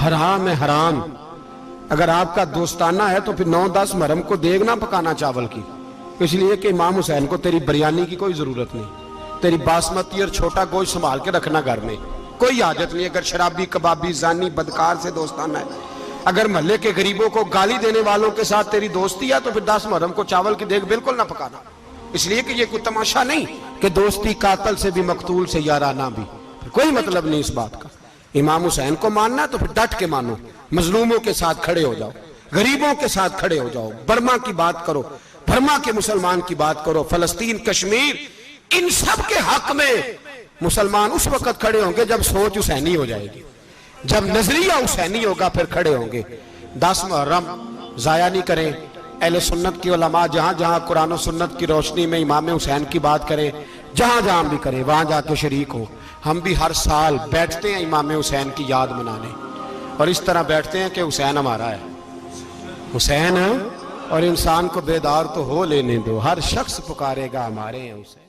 حرام ہے، حرام. اگر آپ کا دوستانہ ہے تو پھر 9-10 محرم کو دیگ نہ پکانا چاول کی. اس لیے کہ امام حسین کو تیری بریانی کی کوئی ضرورت نہیں. تیری باسمتی اور چھوٹا گوشت سنبھال کے رکھنا گھر میں، کوئی حاجت نہیں. اگر شرابی، کبابی، زانی، بدکار سے دوستانہ ہے، اگر محلے کے غریبوں کو گالی دینے والوں کے ساتھ تیری دوستی ہے تو پھر 10 محرم کو چاول کی دیگ بالکل نہ پکانا. اس لیے کہ یہ کوئی تماشا نہیں کہ دوستی قاتل سے بھی مقتول سے یارانہ بھی. کوئی مطلب نہیں اس بات کا. امام حسین کو ماننا ہے تو پھر ڈٹ کے مانو. مظلوموں کے ساتھ کھڑے ہو جاؤ، غریبوں کے ساتھ کھڑے ہو جاؤ. برما کی بات کرو، برما کے مسلمان کی بات کرو، فلسطین، کشمیر، ان سب کے حق میں مسلمان اس وقت کھڑے ہوں گے جب سوچ حسینی ہو جائے گی، جب نظریہ حسینی ہوگا پھر کھڑے ہوں گے. 10 محرم ضائع نہیں کریں. اہل سنت کی علماء جہاں جہاں قرآن و سنت کی روشنی میں امام حسین کی بات کریں، جہاں جہاں بھی کریں، وہاں جا کے شریک ہو. ہم بھی ہر سال بیٹھتے ہیں امام حسین کی یاد منانے، اور اس طرح بیٹھتے ہیں کہ حسین ہمارا ہے، حسین ہے. اور انسان کو بیدار تو ہو لینے دو، ہر شخص پکارے گا ہمارے ہیں حسین.